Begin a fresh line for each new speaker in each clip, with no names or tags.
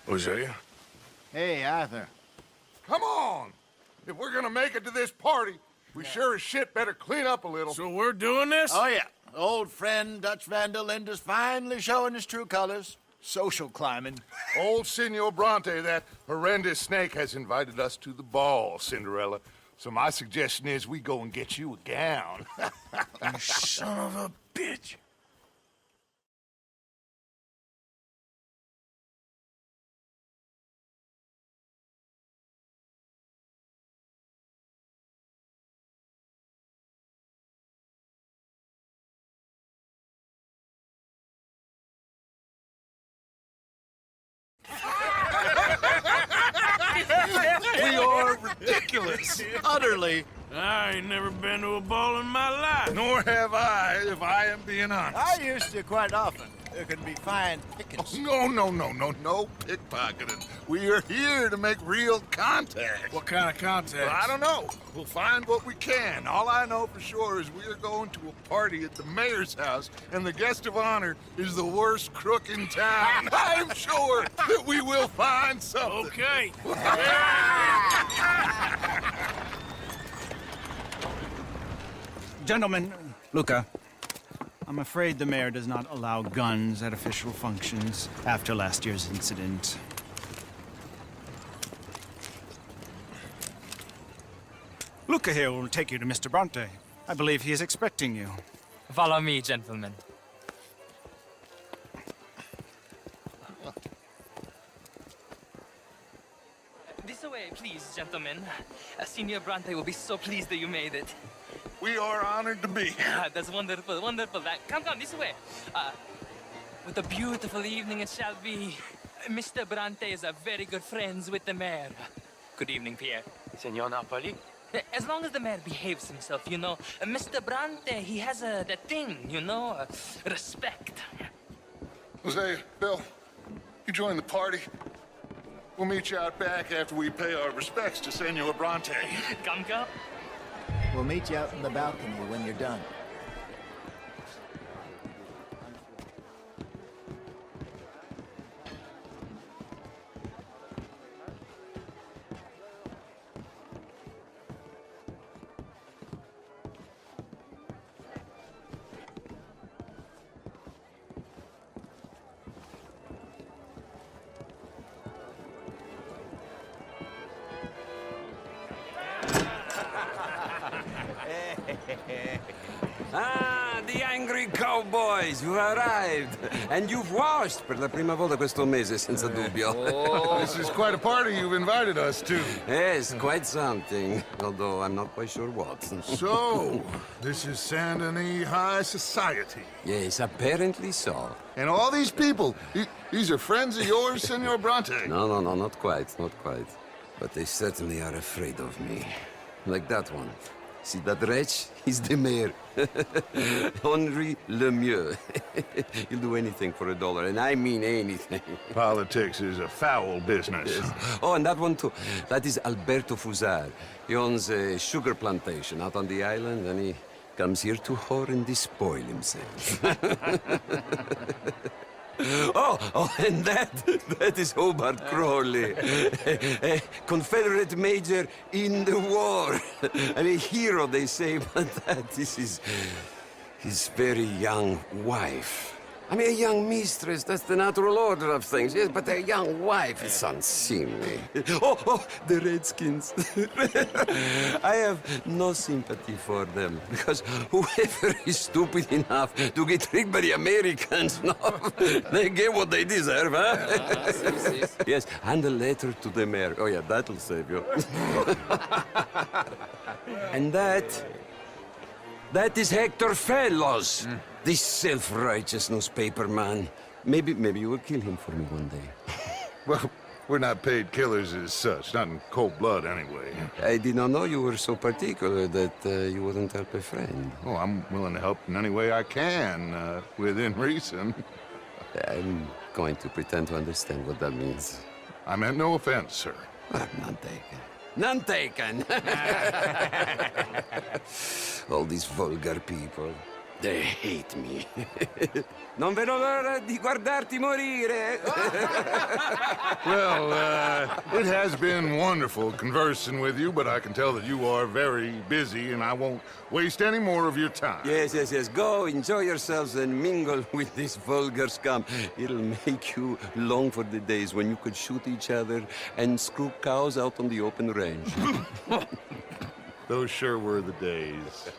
Hosea?
Hey, Arthur.
Come on! If we're gonna make it to this party, we sure as shit better clean up a little.
So we're doing this?
Oh, yeah. Old friend Dutch Van der Linde's finally showing his true colors. Social climbing.
Old Senor Bronte, that horrendous snake, has invited us to the ball, Cinderella. So my suggestion is we go and get you a gown.
You son of a bitch.
We are ridiculous. Utterly.
I ain't never been to a ball in my life.
Nor have I, if I am being honest.
I used to quite often. There can be fine pickings.
No pickpocketing. We are here to make real contact.
What kind of contact?
Well, I don't know. We'll find what we can. All I know for sure is we are going to a party at the mayor's house, and the guest of honor is the worst crook in town. I'm sure that we will find something.
Okay.
Gentlemen, Luca, I'm afraid the mayor does not allow guns at official functions after last year's incident. Luca here will take you to Mr. Bronte. I believe he is expecting you.
Follow me, gentlemen. This way, please, gentlemen. Senior Bronte will be so pleased that you made it.
We are honored to be here.
That's wonderful, wonderful. Come, this way. What a beautiful evening it shall be. Mr. Bronte is a very good friends with the mayor. Good evening, Pierre.
Senor Napoli?
As long as the mayor behaves himself, you know. Mr. Bronte, he has that thing, you know, respect.
Hosea, Bill, you join the party. We'll meet you out back after we pay our respects to Senor Bronte.
Come.
We'll meet you out in the balcony when you're done.
Ah, the angry cowboys, you arrived. And you've washed per la prima volta questo mese, senza dubbio.
This is quite a party you've invited us to.
Yes, quite something. Although I'm not quite sure what.
So, this is Saint Denis High Society.
Yes, apparently so.
And all these people, these are friends of yours, Senor Bronte?
No, not quite, not quite. But they certainly are afraid of me. Like that one. See that wretch? He's the mayor. Henri Lemieux. He'll do anything for $1, and I mean anything.
Politics is a foul business.
Yes. Oh, and that one too. That is Alberto Fusar. He owns a sugar plantation out on the island, and he comes here to whore and despoil himself. Oh, and that is Hobart Crawley, a Confederate major in the war. And a hero, they say, but that is his very young wife. I mean, a young mistress, that's the natural order of things, yes, but a young wife is unseemly. Oh, the Redskins. I have no sympathy for them, because whoever is stupid enough to get tricked by the Americans, no, they get what they deserve, huh? Yes, and a letter to the mayor. Oh, yeah, that'll save you. And that is Hector Fellows. This self-righteous newspaper man. Maybe you will kill him for me one day.
Well, we're not paid killers as such, not in cold blood anyway.
I did not know you were so particular that you wouldn't help a friend.
Oh, I'm willing to help in any way I can, within reason.
I'm going to pretend to understand what that means.
I meant no offense, sir.
None taken. None taken! All these vulgar people. They hate me. Non vedo l'ora di guardarti morire.
Well, it has been wonderful conversing with you, but I can tell that you are very busy, and I won't waste any more of your time.
Yes. Go, enjoy yourselves, and mingle with this vulgar scum. It'll make you long for the days when you could shoot each other and screw cows out on the open range.
Those sure were the days.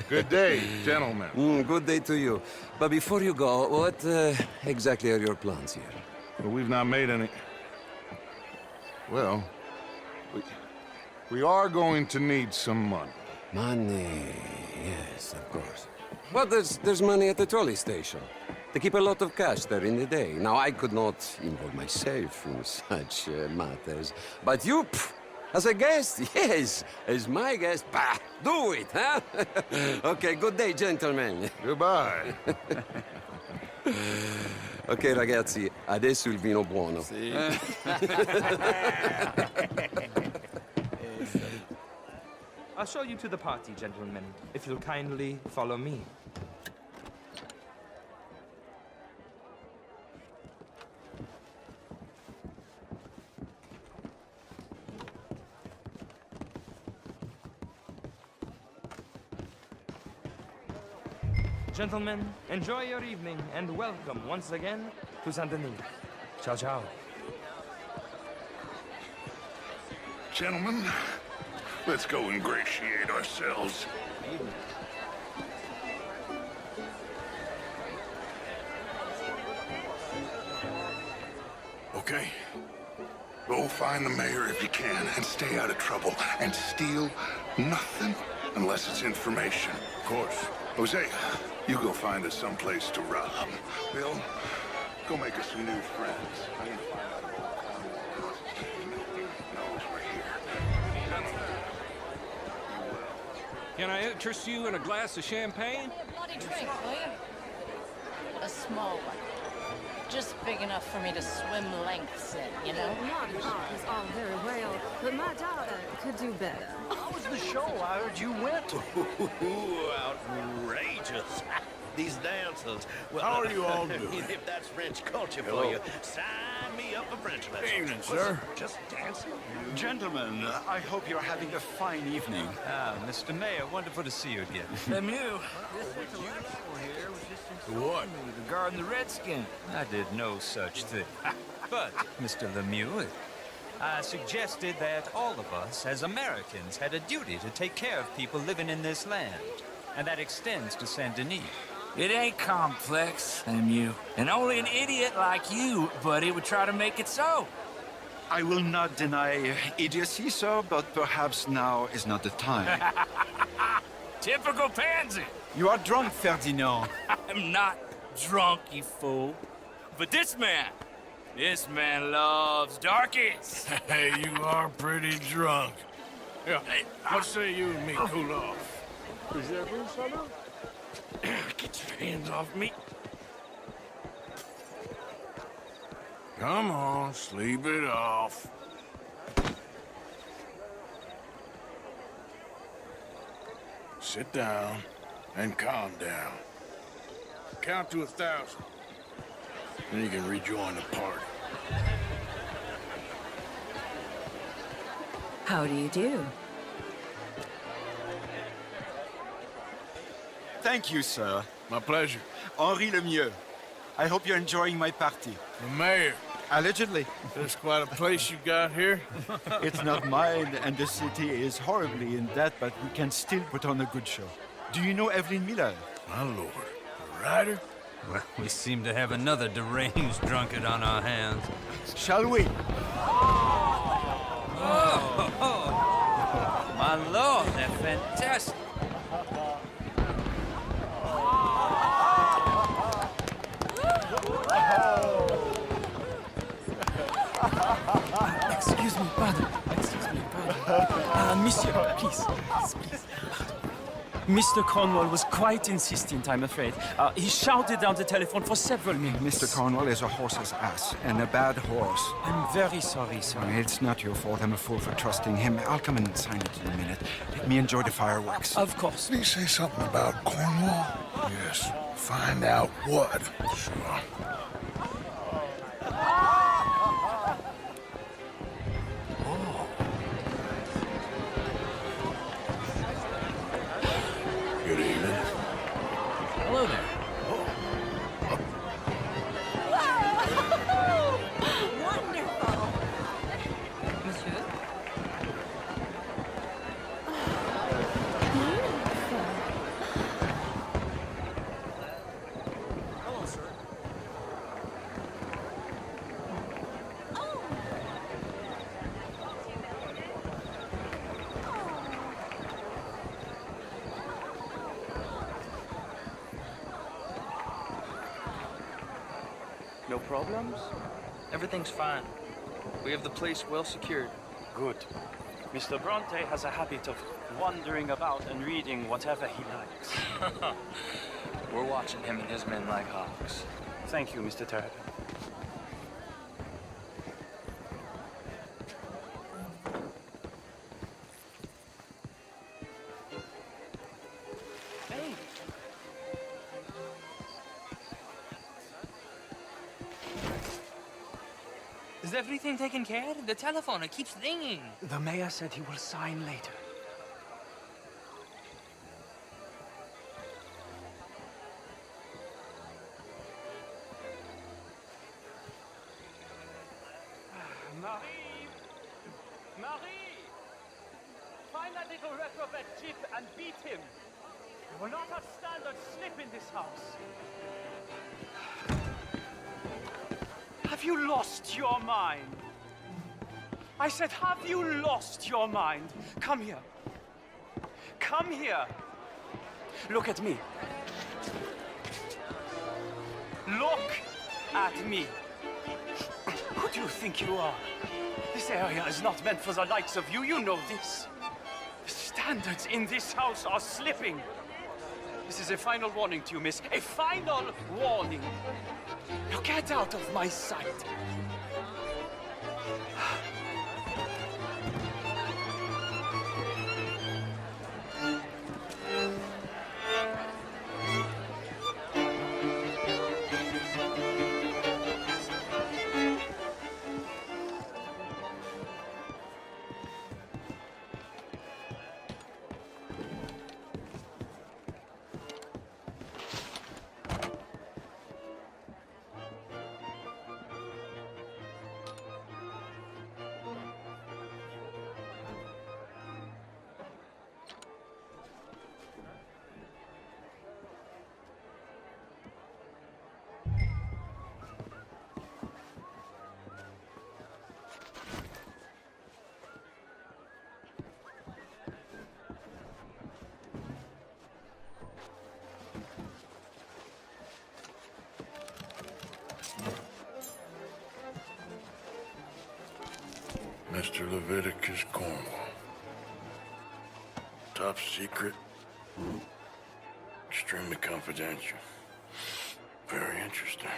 Good day, gentlemen.
Good day to you. But before you go, what exactly are your plans here?
Well, we've not made any... Well, we are going to need some money.
Money, yes, of course. Well, there's money at the trolley station. They keep a lot of cash there in the day. Now, I could not involve myself in such matters. But you, as a guest, yes, as my guest, bah, do it, huh? Okay, good day, gentlemen.
Goodbye.
Ok, ragazzi, adesso il vino buono.
I'll show you to the party, gentlemen, if you'll kindly follow me. Gentlemen, enjoy your evening and welcome once again to Saint Denis. Ciao, ciao.
Gentlemen, let's go ingratiate ourselves. Okay. Go find the mayor if you can and stay out of trouble. And steal nothing unless it's information. Of course. Hosea, you go find us someplace to rob. Bill, go make us some new friends. I'm gonna find out about knows we're here.
Can I interest you in a glass of champagne?
A bloody drink, will you? A small one. Just big enough for me to swim lengths in, you know?
Modern art is all very well, but my daughter could do better.
How was the show? I heard you went.
Outrageous. These dancers. Well,
How are you all doing?
If that's French culture for you, sign me up for French lessons.
Evening, sir.
Just dancing.
Gentlemen, I hope you're having a fine evening.
Mr. Mayor, wonderful to see you again.
Lemieux. What?
Regarding the Redskin. I did no such thing. But, Mr. Lemieux, I suggested that all of us, as Americans, had a duty to take care of people living in this land. And that extends to Saint Denis.
It ain't complex, Lemieux. And only an idiot like you, buddy, would try to make it so.
I will not deny idiocy, sir, but perhaps now is not the time.
Typical pansy.
You are drunk, Ferdinand.
I'm not drunk, you fool. But this man loves darkies.
Hey, you are pretty drunk. Yeah, what say you and me cool off?
Get your hands off me.
Come on, sleep it off. Sit down and calm down. Count to 1,000. Then you can rejoin the party.
How do you do?
Thank you, sir.
My pleasure.
Henri Lemieux. I hope you're enjoying my party.
The mayor.
Allegedly.
There's quite a place you got here.
It's not mine, and the city is horribly in debt, but we can still put on a good show. Do you know Evelyn Miller?
My lord. The writer?
Well, we seem to have another deranged drunkard on our hands.
Shall we?
My lord, they're fantastic.
Excuse me, pardon. Monsieur, please.
Mr. Cornwall was quite insistent, I'm afraid. He shouted down the telephone for several minutes.
Mr. Cornwall is a horse's ass, and a bad horse.
I'm very sorry, sir.
It's not your fault. I'm a fool for trusting him. I'll come and sign it in a minute. Let me enjoy the fireworks.
Of course.
Did he say something about Cornwall? Yes. Find out what. Sure. Good evening.
Hello there.
Wonderful.
Monsieur?
Hello, sir.
No problems? Everything's fine. We have the place well secured.
Good. Mr. Bronte has a habit of wandering about and reading whatever he likes.
We're watching him and his men like hawks.
Thank you, Mr. Terrapin.
Hey!
Is everything taken care of? The telephone, it keeps ringing.
The mayor said he will sign later. Marie! Marie! Find that little reprobate Jip and beat him. You will not have standard slip in this house. Have you lost your mind? I said, have you lost your mind? Come here. Come here. Look at me. Look at me. Who do you think you are? This area is not meant for the likes of you. You know this. The standards in this house are slipping. This is a final warning to you, miss. A final warning. Now get out of my sight.
Mr. Leviticus Cornwall. Top secret. Extremely confidential. Very interesting.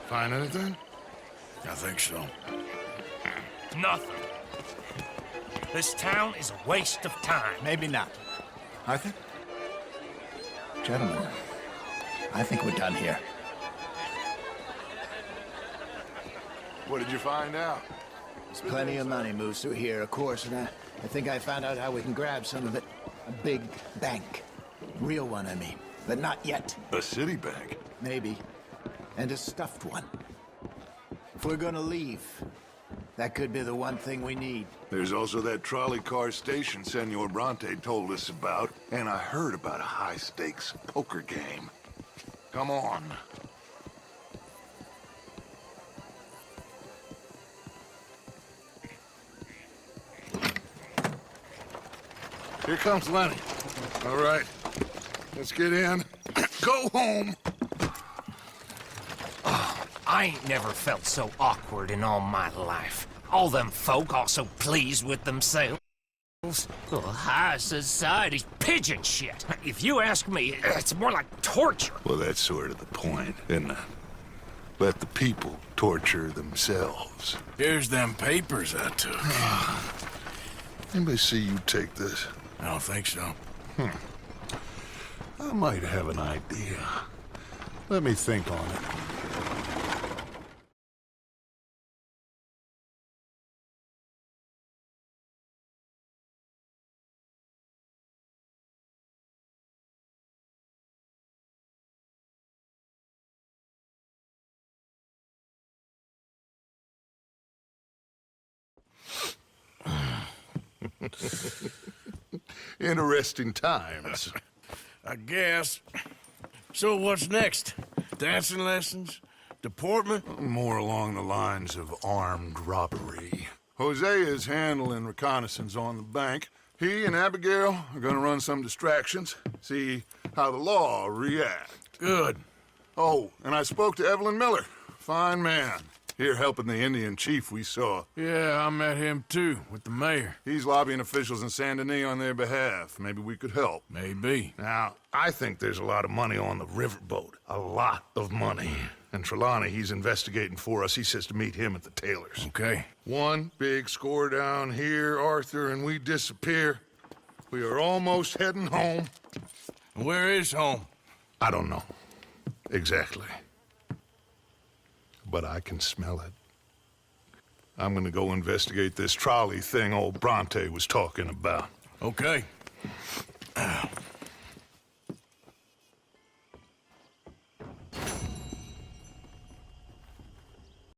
Find anything? I think so.
Nothing. This town is a waste of time.
Maybe not. Arthur? Gentlemen, I think we're done here.
What did you find out?
Plenty of money moves through here, of course, and I think I found out how we can grab some of it. A big bank. Real one, I mean. But not yet.
A city bank?
Maybe. And a stuffed one. If we're gonna leave, that could be the one thing we need.
There's also that trolley car station Senor Bronte told us about, and I heard about a high-stakes poker game. Come on. Here comes Lenny. All right, let's get in. Go home.
Oh, I ain't never felt so awkward in all my life. All them folk all so pleased with themselves. Oh, high society's pigeon shit. If you ask me, it's more like torture.
Well, that's sort of the point, isn't it? Let the people torture themselves.
Here's them papers I took.
Let me see you take this.
I don't think so.
I might have an idea. Let me think on it. Interesting times.
I guess. So what's next? Dancing lessons? Deportment?
More along the lines of armed robbery. Hosea is handling reconnaissance on the bank. He and Abigail are gonna run some distractions, see how the law reacts.
Good.
Oh, and I spoke to Evelyn Miller. Fine man. Here helping the Indian chief we saw.
Yeah, I met him too, with the mayor.
He's lobbying officials in Saint Denis on their behalf. Maybe we could help.
Maybe.
Now, I think there's a lot of money on the riverboat. A lot of money. And Trelawney, he's investigating for us. He says to meet him at the Taylor's.
Okay.
One big score down here, Arthur, and we disappear. We are almost heading home.
Where is home?
I don't know. Exactly. But I can smell it. I'm gonna go investigate this trolley thing old Bronte was talking about.
Okay.